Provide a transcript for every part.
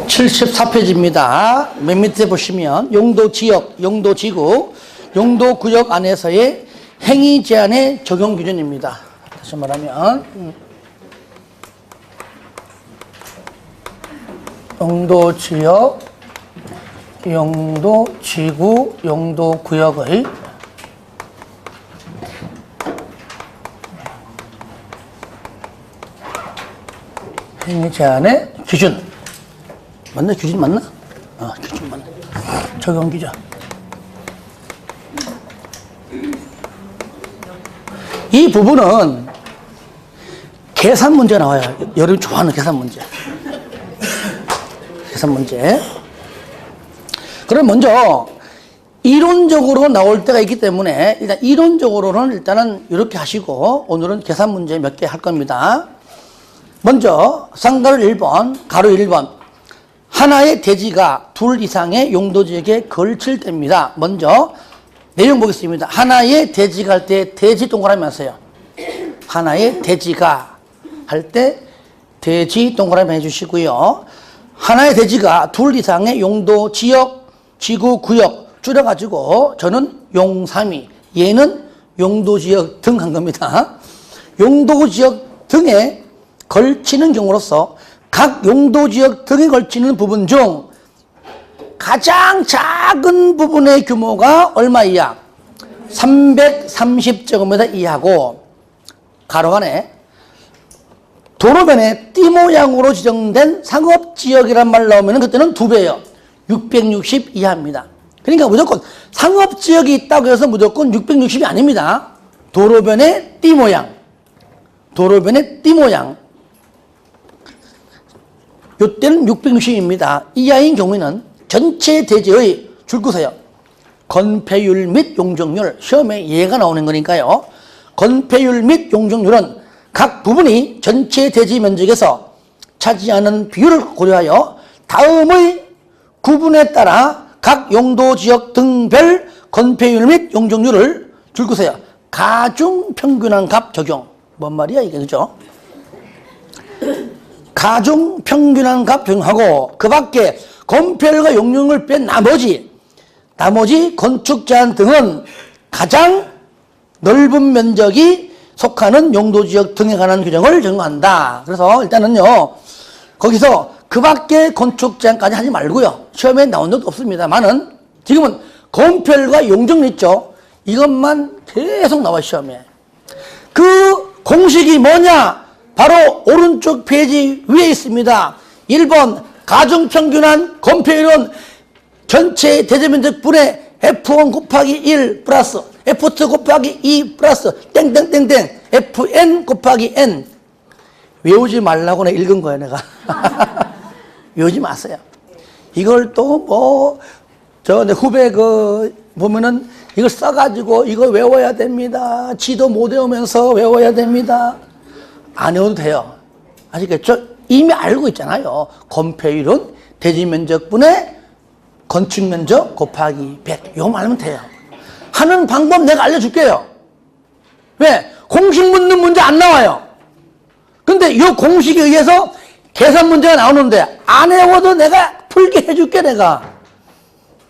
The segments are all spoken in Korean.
74페이지입니다. 맨 밑에 보시면 용도지역, 용도지구, 용도구역 안에서의 행위 제한의 적용 기준입니다. 다시 말하면 용도지역, 용도지구, 용도구역의 행위 제한의 기준. 맞나? 기준 맞나? 기준 맞나? 적용 기준. 이 부분은 계산 문제 나와요. 여러분이 좋아하는 계산 문제. 계산 문제. 그럼 먼저 이론적으로 나올 때가 있기 때문에 일단 이론적으로는 일단은 이렇게 하시고 오늘은 계산 문제 몇 개 할 겁니다. 먼저 쌍가루 1번, 가로 1번. 하나의 대지가 둘 이상의 용도지역에 걸칠 때입니다. 먼저 내용 보겠습니다. 하나의 대지가 할 때 대지 동그라미 하세요. 하나의 대지가 할 때 대지 동그라미 해주시고요. 하나의 대지가 둘 이상의 용도, 지역, 지구, 구역 줄여가지고 저는 용삼이, 얘는 용도지역 등 한 겁니다. 용도지역 등에 걸치는 경우로서 각 용도지역 등에 걸치는 부분 중 가장 작은 부분의 규모가 얼마 이하? 330제곱미터 이하고 가로 안에 도로변에 띠 모양으로 지정된 상업지역이란 말 나오면 그때는 2배예요. 660 이하입니다. 그러니까 무조건 상업지역이 있다고 해서 무조건 660이 아닙니다. 도로변에 띠 모양. 도로변에 띠 모양. 이때는 660입니다. 이하인 경우에는 전체 대지의 줄거세요. 건폐율 및 용적률. 시험에 얘가 나오는 거니까요. 건폐율 및 용적률은 각 부분이 전체 대지 면적에서 차지하는 비율을 고려하여 다음의 구분에 따라 각 용도지역 등별 건폐율 및 용적률을 줄거세요. 가중평균한 값 적용. 뭔 말이야 이게, 그죠? 가중평균한 값 적용하고 그 밖에 건폐율과 용적률을 뺀 나머지 건축 제한 등은 가장 넓은 면적이 속하는 용도지역 등에 관한 규정을 적용한다. 그래서 일단은요, 거기서 그 밖에 건축 제한까지 하지 말고요. 시험에 나온 적도 없습니다만은 지금은 건폐율과 용적률 있죠. 이것만 계속 나와 시험에. 그 공식이 뭐냐? 바로 오른쪽 페이지 위에 있습니다. 1번 가중평균한 건폐율은 전체 대지면적분의 F1 곱하기 1 플러스 F2 곱하기 2 플러스 땡땡땡땡 FN 곱하기 N. 외우지 말라고 내가 읽은 거야 내가. 외우지 마세요. 이걸 또 내 후배 보면은 이걸 써가지고 이거 외워야 됩니다. 지도 못 외우면서 외워야 됩니다. 안 외워도 돼요. 아시겠죠? 이미 알고 있잖아요. 건폐율은 대지면적분의 건축면적 곱하기 100. 이거만 알면 돼요. 하는 방법 내가 알려줄게요. 왜? 공식 묻는 문제 안 나와요. 근데 이 공식에 의해서 계산 문제가 나오는데 안 외워도 내가 풀게 해줄게 내가.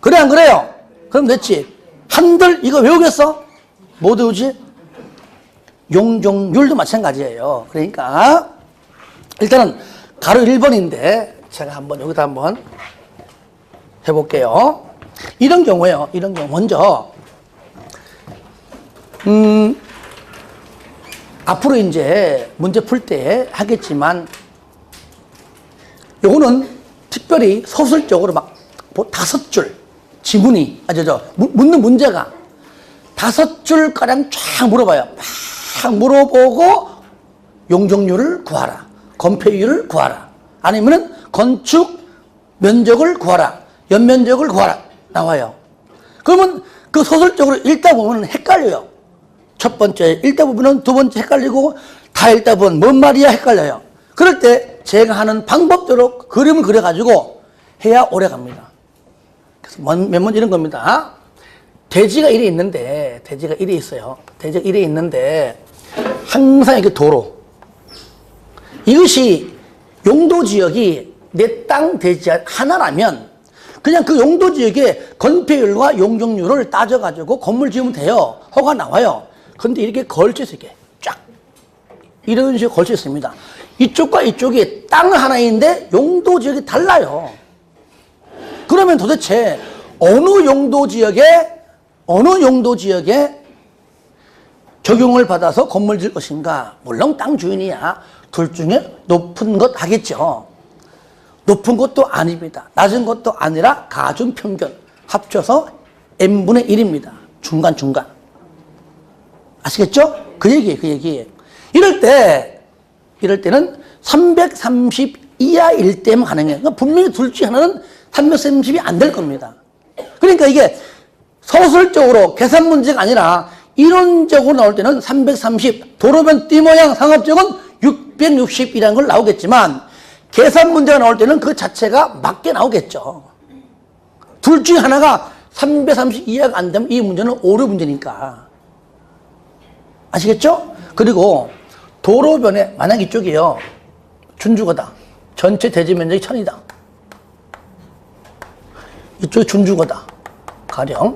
그래 안 그래요? 그럼 됐지. 한들 이거 외우겠어? 못 외우지? 용적률도 마찬가지예요. 그러니까 일단은 가로 1번인데 제가 한번 여기다 한번 해볼게요. 이런 경우에요. 이런 경우 먼저 앞으로 이제 문제 풀 때 하겠지만 요거는 특별히 서술적으로 막 5줄 지문이 묻는 문제가 5줄가량 쫙 물어봐요. 막 물어보고 용적률을 구하라. 건폐율을 구하라. 아니면은 건축 면적을 구하라. 연면적을 구하라. 나와요. 그러면 그 서술적으로 읽다 보면 헷갈려요. 첫 번째 읽다 보면 두 번째 헷갈리고 다 읽다 보면 뭔 말이야 헷갈려요. 그럴 때 제가 하는 방법대로 그림을 그려가지고 해야 오래 갑니다. 그래서 몇 번 이런 겁니다. 대지가 이래 있는데, 대지가 이래 있어요. 대지가 이래 있는데 항상 이게 도로. 이것이 용도지역이 내 땅 대지 하나라면 그냥 그 용도 지역의 건폐율과 용적률을 따져가지고 건물 지으면 돼요. 허가 나와요. 근데 이렇게 걸쳐서 이렇게 쫙 이런 식으로 걸쳐 있습니다. 이쪽과 이쪽이 땅 하나인데 용도 지역이 달라요. 그러면 도대체 어느 용도 지역에 적용을 받아서 건물 지을 것인가? 물론 땅 주인이야 둘 중에 높은 것 하겠죠. 높은 것도 아닙니다. 낮은 것도 아니라 가중 평균 합쳐서 n분의 1입니다. 중간. 아시겠죠? 그 얘기예요. 이럴 때는 330 이하일 때만 가능해요. 그러니까 분명히 둘 중에 하나는 330이 안 될 겁니다. 그러니까 이게 서술적으로 계산 문제가 아니라 이론적으로 나올 때는 330, 도로변 띠모양 상업적은 660이라는 걸 나오겠지만 계산 문제가 나올 때는 그 자체가 맞게 나오겠죠. 둘 중에 하나가 330 이하가 안 되면 이 문제는 오류 문제니까. 아시겠죠? 그리고 도로변에 만약 이쪽이요. 준주거다. 전체 대지 면적이 1000이다. 이쪽이 준주거다. 가령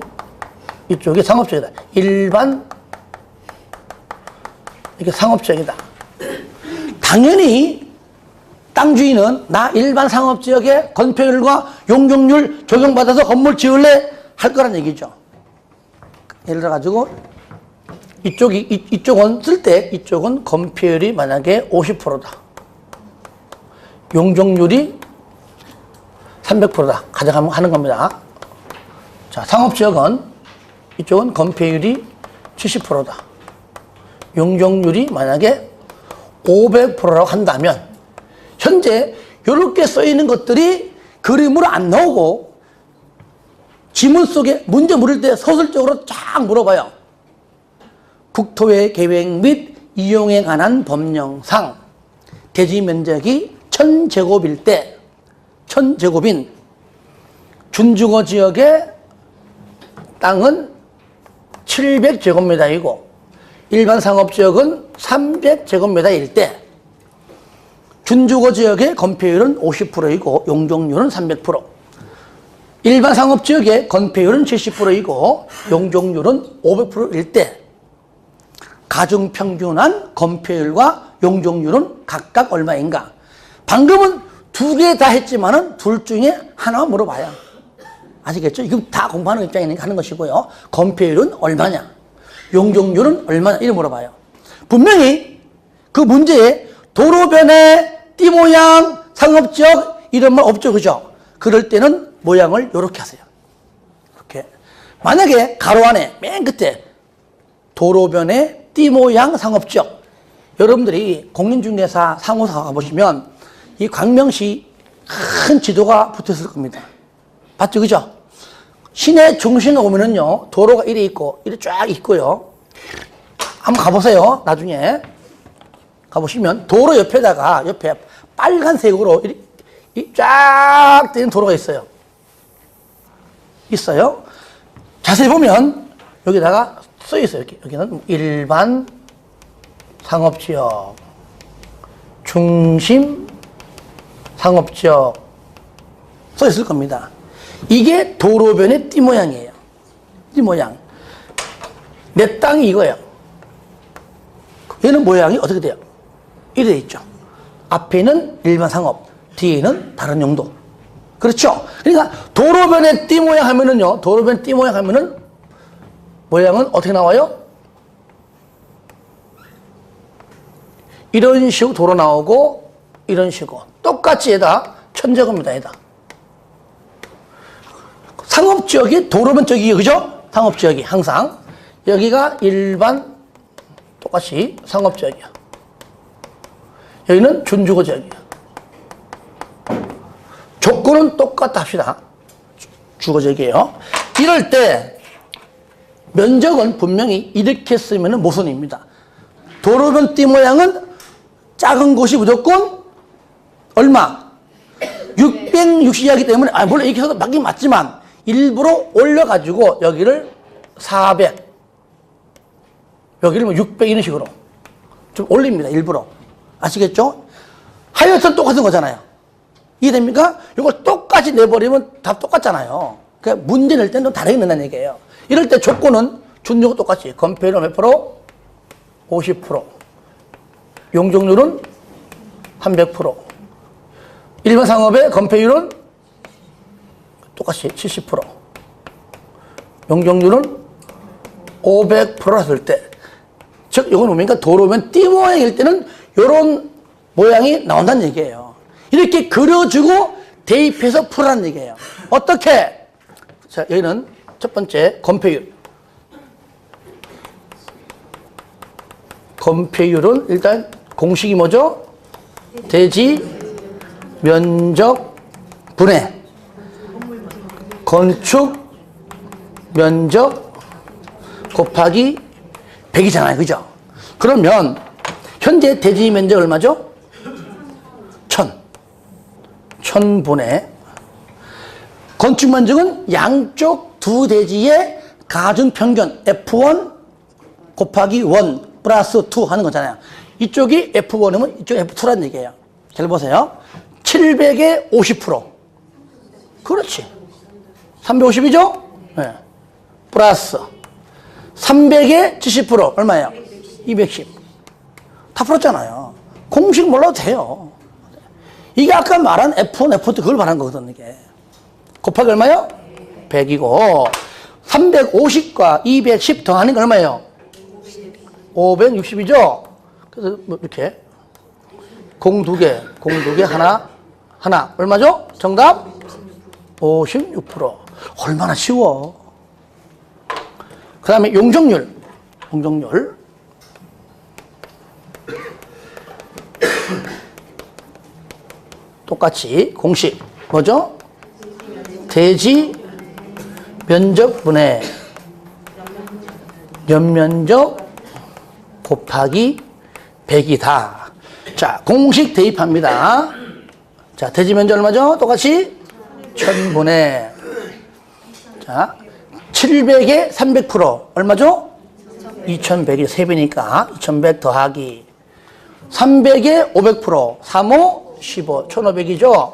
이쪽이 상업지역이다. 일반 이게 상업지역이다. 당연히 땅 주인은 나 일반 상업지역에 건폐율과 용적률 적용받아서 건물 지을래 할 거란 얘기죠. 예를 들어 가지고 이쪽은 쓸 때 이쪽은 건폐율이 만약에 50%다. 용적률이 300%다. 가정하면 하는 겁니다. 자, 상업지역은 이쪽은 건폐율이 70%다. 용적률이 만약에 500%라고 한다면 현재 이렇게 써 있는 것들이 그림으로 안 나오고 지문 속에 문제 물을 때 서술적으로 쫙 물어봐요. 국토의 계획 및 이용에 관한 법령상 대지 면적이 1000제곱일 때 1000제곱인 준주거 지역의 땅은 700제곱미터이고 일반 상업지역은 300제곱미터일 때 준주거 지역의 건폐율은 50%이고 용적률은 300%. 일반 상업지역의 건폐율은 70%이고 용적률은 500%일 때 가중평균한 건폐율과 용적률은 각각 얼마인가? 방금은 두 개 다 했지만은 둘 중에 하나만 물어봐요. 아시겠죠? 이거 다 공부하는 입장이니까 하는 것이고요. 건폐율은 얼마냐? 용적률은 얼마냐? 이렇게 물어봐요. 분명히 그 문제에 도로변에 띠 모양 상업지역 이런 말 없죠. 그죠? 그럴 때는 모양을 이렇게 하세요. 이렇게. 만약에 가로 안에 맨 끝에 도로변에 띠 모양 상업지역 여러분들이 공인중개사 상호사 가보시면 이 광명시 큰 지도가 붙어 있을 겁니다. 봤죠? 그죠? 시내 중심에 오면은요, 도로가 이리 있고, 이리 쫙 있고요. 한번 가보세요. 나중에. 가보시면, 도로 옆에다가, 옆에 빨간색으로 이리 쫙 되는 도로가 있어요. 있어요. 자세히 보면, 여기다가 써 있어요. 여기는 일반 상업지역, 중심 상업지역 써 있을 겁니다. 이게 도로변의 띠 모양이에요. 띠 모양. 내 땅이 이거예요. 얘는 모양이 어떻게 돼요? 이래 있죠. 앞에는 일반 상업, 뒤에는 다른 용도. 그렇죠? 그러니까 도로변의 띠 모양 하면은요, 도로변 띠 모양 하면은 모양은 어떻게 나와요? 이런 식으로 도로 나오고, 이런 식으로. 똑같이 얘다 1000제곱미터 얘다. 상업지역이 도로변 쪽이에요. 그죠? 상업지역이 항상. 여기가 일반 똑같이 상업지역이야. 여기는 준주거 지역이야. 조건은 똑같다 합시다. 주거지역이에요. 이럴 때 면적은 분명히 이렇게 쓰면 모순입니다. 도로변 띠 모양은 작은 곳이 무조건 얼마? 660이기 때문에, 물론 이렇게 해서 맞긴 맞지만, 일부러 올려가지고, 여기를 400, 여기를 뭐 600 이런 식으로 좀 올립니다, 일부러. 아시겠죠? 하여튼 똑같은 거잖아요. 이해됩니까? 이걸 똑같이 내버리면 답 똑같잖아요. 그러니까 문제 낼 때는 좀 다르게 낸다는 얘기예요. 이럴 때 조건은 준용은 똑같이. 건폐율은 몇 프로? 50%. 용적률은 한 100%. 일반 상업의 건폐율은 똑같이 70%. 용적률은 500%라 했을 때. 즉, 이건 뭡니까? 도로면 띠 모양일 때는 이런 모양이 나온다는 얘기예요. 이렇게 그려주고 대입해서 풀라는 얘기예요. 어떻게? 자, 여기는 첫 번째 건폐율. 건폐율은 일단 공식이 뭐죠? 대지 면적 분해 건축 면적 곱하기 100이잖아요. 그죠? 그러면 현재 대지 면적 얼마죠? 1000분의 건축 면적은 양쪽 두 대지의 가중 평균 F1 곱하기 1 플러스 2 하는 거잖아요. 이쪽이 F1이면 이쪽이 F2라는 얘기예요. 잘 보세요. 700에 50%. 그렇지. 350이죠? 네. 플러스 300에 70% 얼마예요? 210. 다 풀었잖아요. 공식 몰라도 돼요. 이게 아까 말한 F1, F2 그걸 말한 거거든요. 이게. 곱하기 얼마요? 100이고 350과 210 더하는 게 얼마예요? 560이죠? 그래서 뭐 이렇게 공 두 개 하나 얼마죠? 정답? 56%. 얼마나 쉬워. 그 다음에 용적률 똑같이 공식 뭐죠? 대지 면적분의 연면적 곱하기 100이다. 자, 공식 대입합니다. 자, 대지 면적 얼마죠? 똑같이 1000분의 자, 700에 300% 얼마죠? 2100이 3배니까 2100 더하기 300에 500% 35 15 1500이죠?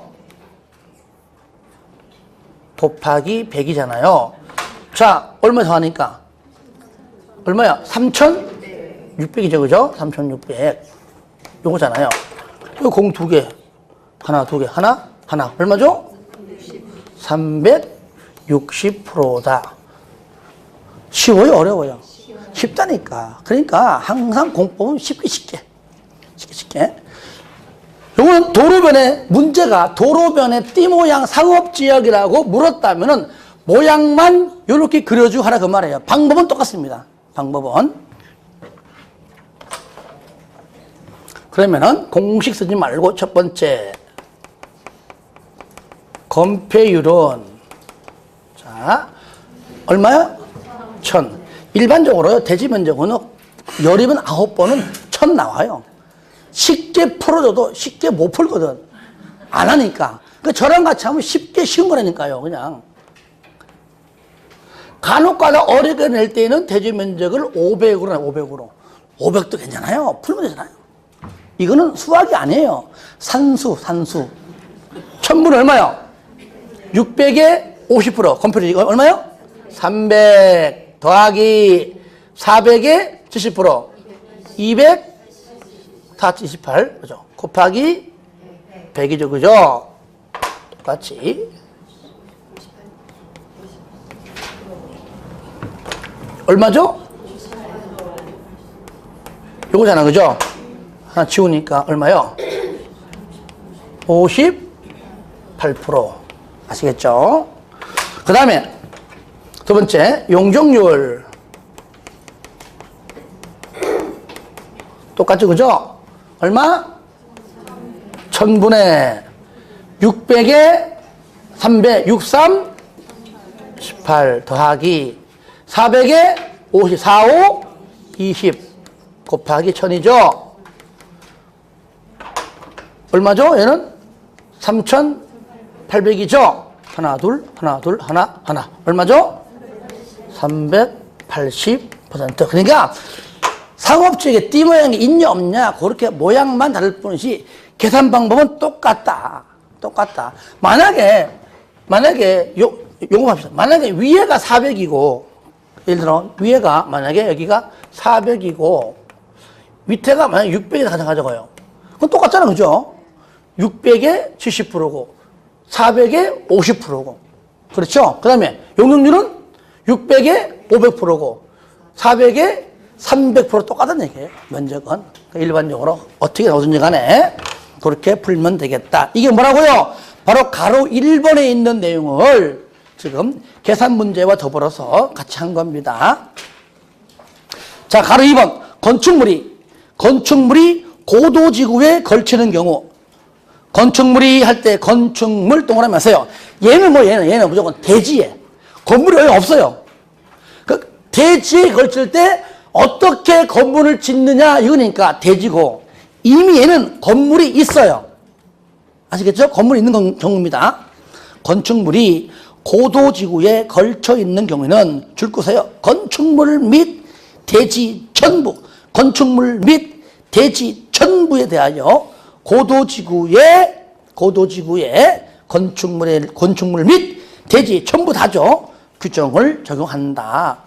곱하기 100이잖아요. 자, 얼마 더하니까? 얼마야? 3600이죠, 그죠? 3600. 요거잖아요. 이거 공 두 개. 하나. 얼마죠? 360%다. 쉬워요, 어려워요? 쉽다니까. 그러니까 항상 공법은 쉽게. 요거는 도로변에 문제가 도로변의 띠 모양 상업지역이라고 물었다면은 모양만 이렇게 그려주고 하라 그 말이에요. 방법은 똑같습니다. 방법은. 그러면은 공식 쓰지 말고 첫 번째 건폐율은 자 얼마야? 1000. 일반적으로 대지 면적은 열이면 9번은 1000 나와요. 쉽게 풀어줘도 쉽게 못 풀거든. 안 하니까. 그 저랑 같이 하면 쉬운 거라니까요. 그냥. 간혹가다 어렵게 낼 때는 대지 면적을 500으로 내 500으로. 500도 괜찮아요. 풀면 되잖아요. 이거는 수학이 아니에요. 산수. 1000분 얼마요? 600에 50%. 컴퓨터 이거 얼마요? 300 더하기 400에 70%. 200 다 28. 그죠? 곱하기 100이죠. 그죠? 똑같이. 얼마죠? 요거잖아. 그죠? 하나 지우니까 얼마요? 58%. 아시겠죠? 그 다음에 두 번째 용적률 똑같죠? 그죠? 얼마? 1000분의 600에 300 63 18 더하기 400에 50 45 20 곱하기 1000이죠? 얼마죠? 얘는 3800이죠? 하나. 얼마죠? 380%. 그러니까 상업지역에 띠 모양이 있냐 없냐 그렇게 모양만 다를 뿐이지 계산 방법은 똑같다. 똑같다. 요거 합시다. 만약에 위에가 400이고, 예를 들어, 위에가 만약에 여기가 400이고, 밑에가 만약에 600이다 가져가요. 그건 똑같잖아, 그죠? 600에 70%고, 400에 50%고. 그렇죠? 그 다음에 용적률은 600에 500%고, 400에 300% 똑같은 얘기예요. 면적은. 일반적으로 어떻게 나오든지 간에 그렇게 풀면 되겠다. 이게 뭐라고요? 바로 가로 1번에 있는 내용을 지금 계산 문제와 더불어서 같이 한 겁니다. 자, 가로 2번. 건축물이 고도지구에 걸치는 경우. 건축물이 할 때 건축물 동그라미 하세요. 얘는 무조건 대지에. 건물이 여기 없어요. 그 대지에 걸칠 때 어떻게 건물을 짓느냐 이거니까 대지고, 이미 얘는 건물이 있어요. 아시겠죠? 건물이 있는 경우입니다. 건축물이 고도지구에 걸쳐 있는 경우에는 줄 거세요. 건축물 및 대지 전부, 건축물 및 대지 전부에 대하여 고도지구에 건축물 및 대지 전부 다죠. 규정을 적용한다.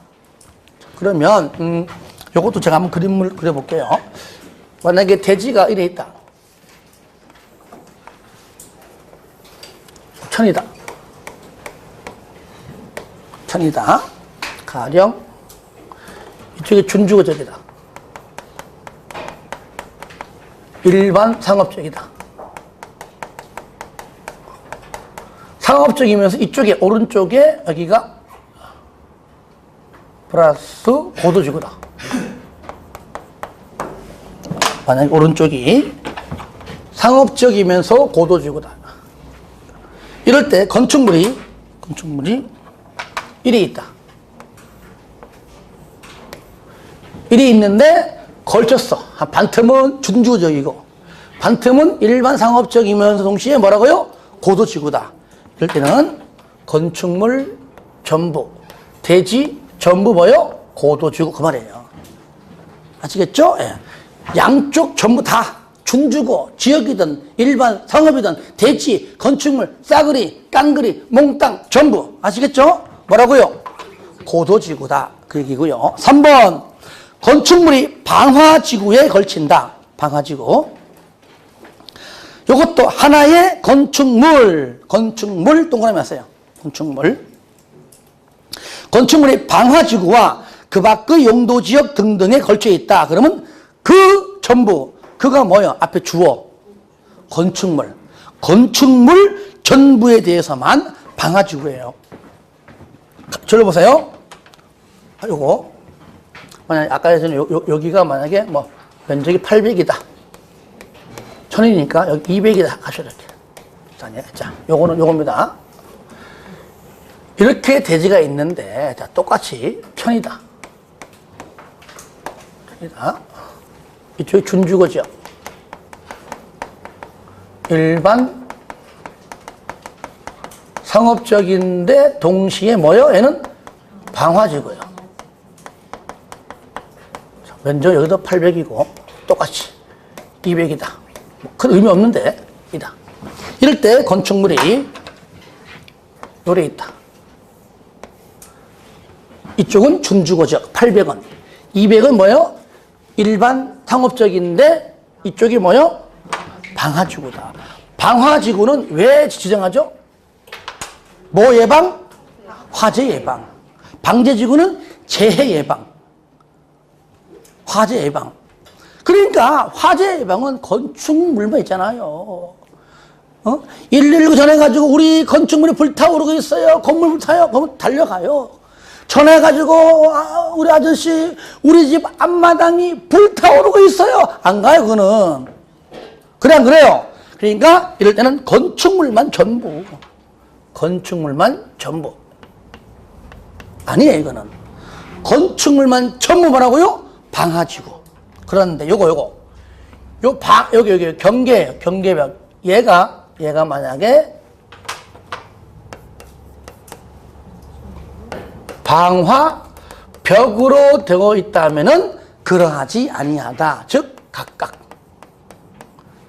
그러면 요것도 제가 한번 그림을 그려볼게요. 만약에 대지가 이래 있다. 천이다. 가령 이쪽에 준주거적이다. 일반 상업적이다. 상업적이면서 이쪽에 오른쪽에 여기가 플러스 고도지구다. 만약에 오른쪽이 상업적이면서 고도지구다. 이럴 때 건축물이 일이 있다. 일이 있는데 걸쳤어. 반틈은 준주적이고 반틈은 일반 상업적이면서 동시에 뭐라고요? 고도지구다. 이럴 때는 건축물 전부, 대지 전부 뭐요? 고도지구 그 말이에요. 아시겠죠? 예. 양쪽 전부 다 준주고 지역이든 일반 상업이든 대지, 건축물, 싸그리, 깡그리, 몽땅 전부 아시겠죠? 뭐라고요? 고도지구다 그 얘기고요. 3번 건축물이 방화지구에 걸친다. 방화지구. 이것도 하나의 건축물 동그라미 하세요. 건축물이 방화지구와 그 밖의 용도지역 등등에 걸쳐 있다. 그러면 그 전부, 그가 뭐예요? 앞에 주어. 건축물 전부에 대해서만 방화지구예요. 저를 보세요. 요거. 만약에 아까 예전에 여기가 만약에 뭐 면적이 800이다. 1000이니까 여기 200이다 하셔도 이렇게. 자, 요겁니다. 이렇게 대지가 있는데, 자, 똑같이 편이다. 이쪽이 준주거죠. 일반 상업적인데 동시에 뭐요? 얘는 방화지구예요. 면적 여기도 800이고 똑같이 200이다. 큰 의미 없는데 이다. 이럴 때 건축물이 요래 있다. 이쪽은 준주거죠. 800원. 200은 뭐요? 일반 상업적인데 이쪽이 뭐요? 방화지구다. 방화지구는 왜 지정하죠? 뭐 예방? 화재 예방. 방제지구는 재해 예방. 화재 예방. 그러니까 화재 예방은 건축물만 있잖아요. 119 전해가지고 우리 건축물이 불타오르고 있어요. 건물 불타요. 그러면 달려가요. 전해가지고 우리 아저씨 우리 집 앞마당이 불타오르고 있어요. 안 가요 그거는. 그래 안 그래요? 그러니까 이럴 때는 건축물만 전부. 아니에요 이거는. 건축물만 전부 뭐라고요? 방화지구. 그런데 여기 경계예요. 경계벽. 얘가 만약에 방화벽으로 되어 있다면은 그러하지 아니하다. 즉 각각.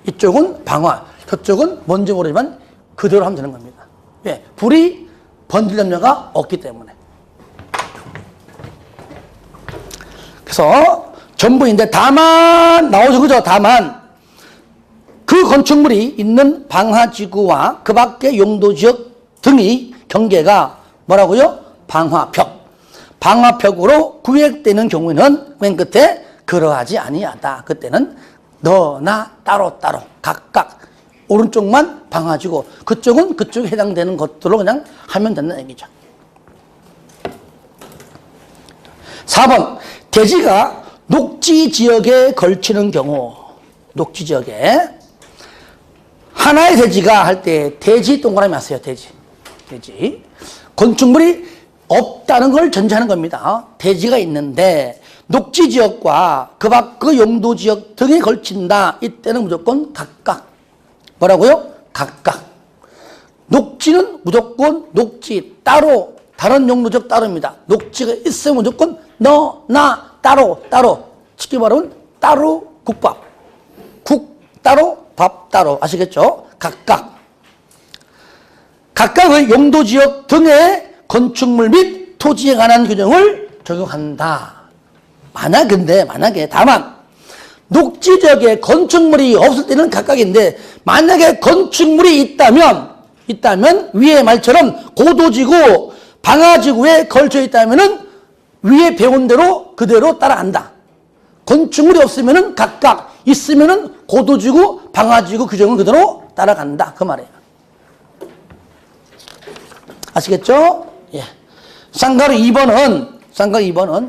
이쪽은 방화, 저쪽은 뭔지 모르지만 그대로 하면 되는 겁니다. 왜? 불이 번질 염려가 없기 때문에. 그래서 전부인데 다만 나오죠. 그죠? 다만 그 건축물이 있는 방화지구와 그 밖의 용도지역 등의 경계가 뭐라고요? 방화벽. 방화벽으로 구획되는 경우에는 맨 끝에 그러하지 아니하다. 그때는 너나 따로따로 각각 오른쪽만 방화지구, 그쪽은 그쪽에 해당되는 것들로 그냥 하면 된다는 얘기죠. 4번, 대지가 녹지 지역에 걸치는 경우, 녹지 지역에 하나의 대지가 할 때 대지 동그라미 하세요. 대지. 건축물이 없다는 걸 전제하는 겁니다. 대지가 있는데 녹지 지역과 그 밖 그 용도 지역 등에 걸친다. 이때는 무조건 각각. 뭐라고요? 각각. 녹지는 무조건 녹지 따로, 다른 용도 지역 따로입니다. 녹지가 있으면 무조건 너, 나, 따로. 쉽게 말하면 따로 국밥. 국 따로, 밥 따로. 아시겠죠? 각각. 각각의 용도 지역 등의 건축물 및 토지에 관한 규정을 적용한다. 만약에 다만 녹지 지역에 건축물이 없을 때는 각각인데 만약에 건축물이 있다면 위의 말처럼 고도지구, 방화지구에 걸쳐 있다면은 위에 배운 대로 그대로 따라간다. 건축물이 없으면은 각각, 있으면은 고도지구, 방화지구 규정을 그대로 따라간다. 그 말이에요. 아시겠죠? 예. 쌍가루 2번은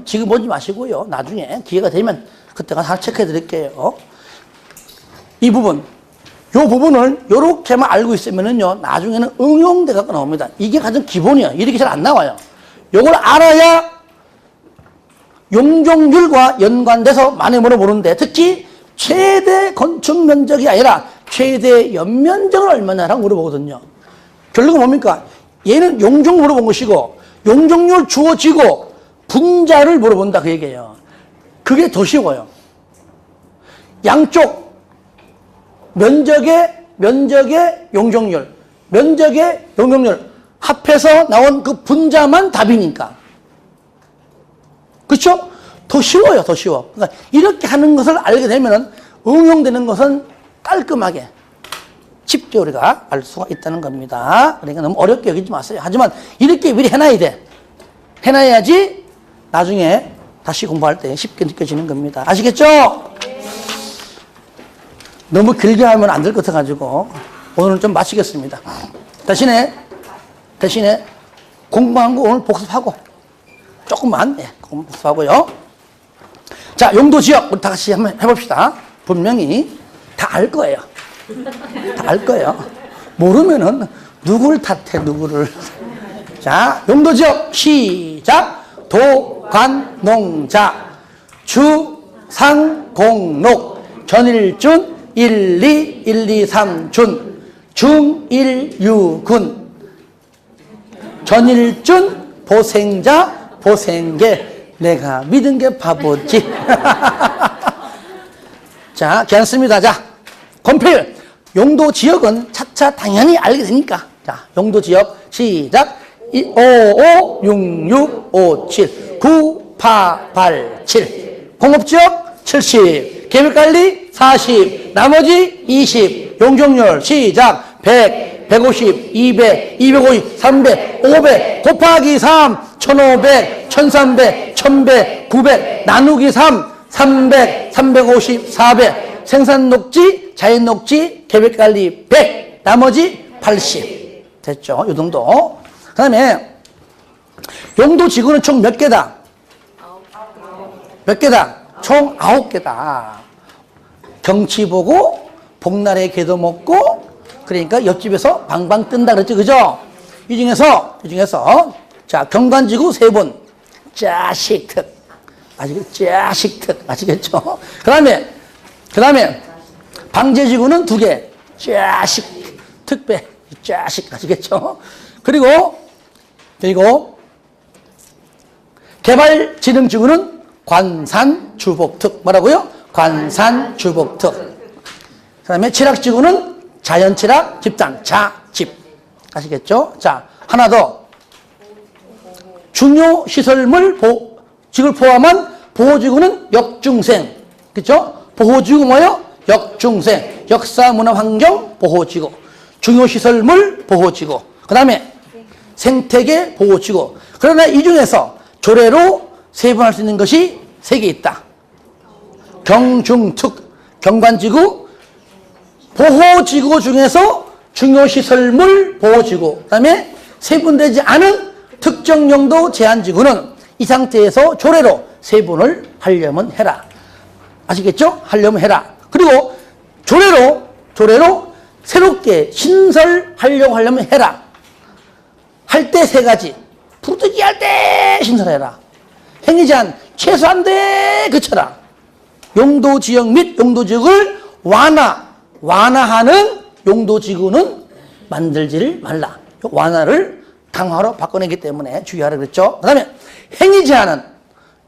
지금 보지 마시고요. 나중에 기회가 되면 그때가 다 체크해 드릴게요. 이 부분을 요렇게만 알고 있으면은요, 나중에는 응용돼갖고 나옵니다. 이게 가장 기본이에요. 이렇게 잘 안 나와요. 요걸 알아야 용적률과 연관돼서 많이 물어보는데, 특히 최대 건축 면적이 아니라 최대 연면적을 얼마나라고 물어보거든요. 결국은 뭡니까? 얘는 용적 물어본 것이고, 용적률 주어지고, 분자를 물어본다. 그 얘기예요. 그게 더 쉬워요. 양쪽, 면적의 용적률, 면적의 용적률 합해서 나온 그 분자만 답이니까. 그렇죠? 더 쉬워요. 더 쉬워. 그러니까 이렇게 하는 것을 알게 되면 응용되는 것은 깔끔하게 쉽게 우리가 알 수가 있다는 겁니다. 그러니까 너무 어렵게 여기지 마세요. 하지만 이렇게 미리 해놔야 돼. 해놔야지 나중에 다시 공부할 때 쉽게 느껴지는 겁니다. 아시겠죠? 너무 길게 하면 안 될 것 같아가지고 오늘은 좀 마치겠습니다. 대신에 공부한 거 오늘 복습하고 조금만 복습하고요. 자, 용도 지역 우리 다 같이 한번 해봅시다. 분명히 다 알 거예요. 다 알 거예요. 모르면은 누구를 탓해, 누구를. 자, 용도 지역 시작. 도관농자 주상공록 전일준 1, 2, 3준 중1유군 전일준 보생자 보생계 내가 믿은 게 바보지. 자, 괜찮습니다. 자, 건필 용도 지역은 차차 당연히 알게 되니까. 자, 용도 지역 시작. 5, 5, 6, 6, 5, 7, 9, 8, 8, 7. 공업지역 70, 계획관리 40, 나머지 20. 용적률 시작. 100, 150, 200, 250, 300, 500, 곱하기 3, 1500, 1300, 1100, 900, 나누기 3, 300, 350, 400. 생산녹지, 자연녹지, 계획관리 100, 나머지 80. 됐죠? 이 정도. 그 다음에 용도지구는 총 몇 개다? 몇 개다? 총 9개다. 경치 보고 복날에 개도 먹고 그러니까 옆집에서 방방 뜬다 그랬죠. 그죠? 이 중에서 자, 경관지구 3분 짜식특 짜식특 아시겠죠? 그 다음에 방제지구는 2개 짜식 특배 짜식 아시겠죠? 그리고 개발진흥지구는 관산주복특. 뭐라고요? 관산주복특. 그 다음에 칠학지구는 자연칠학 집단, 자집. 아시겠죠? 자, 하나 더. 중요 시설물 보호직을 포함한 보호지구는 역중생. 그렇죠? 보호지구 뭐예요? 역중생. 역사, 문화, 환경 보호지구. 중요 시설물 보호지구. 그 다음에 생태계 보호지구. 그러나 이 중에서 조례로 세분할 수 있는 것이 3개 있다. 경중특, 경관지구, 보호지구 중에서 중요시설물 보호지구, 그 다음에 세분되지 않은 특정 용도 제한지구는 이 상태에서 조례로 세분을 하려면 해라. 아시겠죠? 하려면 해라. 그리고 조례로 새롭게 신설하려고 하려면 해라. 할 때 3가지. 부득이 할 때 신설해라. 행위제한 최소한 돼 그쳐라. 용도지역 및 용도지역을 완화하는 용도지구는 만들지를 말라. 완화를 강화로 바꿔내기 때문에 주의하라 그랬죠. 그 다음에 행위제한은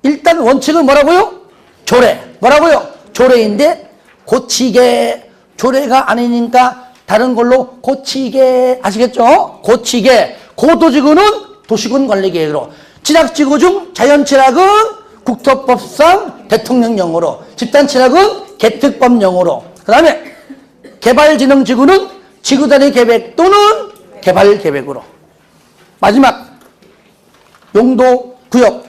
일단 원칙은 뭐라고요? 조례. 뭐라고요? 조례인데 고치게. 조례가 아니니까 다른 걸로 고치게. 아시겠죠? 고치게. 고도지구는 도시군 관리계획으로, 진학지구 중 자연친학은 국토법상 대통령령으로, 집단친학은 개특법령으로, 그 다음에 개발진흥지구는 지구단위 계획 또는 개발계획으로. 마지막 용도구역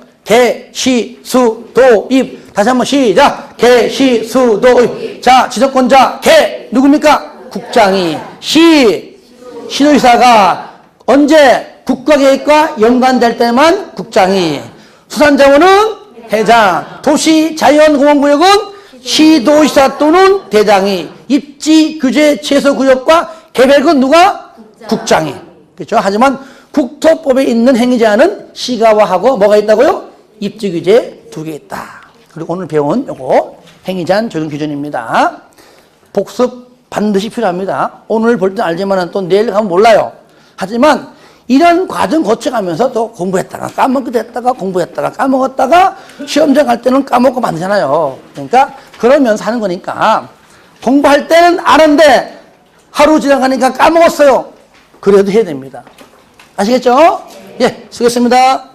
개시수도입. 다시 한번 시작. 개시수도입. 자, 지적권자 개 누굽니까? 국장이. 시도지사가 언제 국가계획과 연관될 때만 국장이. 수산자원은 대장. 도시자연공원구역은 시도지사 또는 대장이. 입지, 규제, 최소구역과 계획은 누가? 국장이. 그렇죠? 하지만 국토법에 있는 행위제한은 시가화하고 뭐가 있다고요? 입지 규제 2개 있다. 그리고 오늘 배운 요거 행위제한 적용 기준입니다. 복습 반드시 필요합니다. 오늘 볼 때 알지만 또 내일 가면 몰라요. 하지만 이런 과정 거쳐가면서 또 공부했다가 까먹기도 했다가 공부했다가 까먹었다가 시험장 갈 때는 까먹고 만드잖아요. 그러니까 그러면서 하는 거니까 공부할 때는 아는데 하루 지나가니까 까먹었어요. 그래도 해야 됩니다. 아시겠죠? 예, 수고했습니다.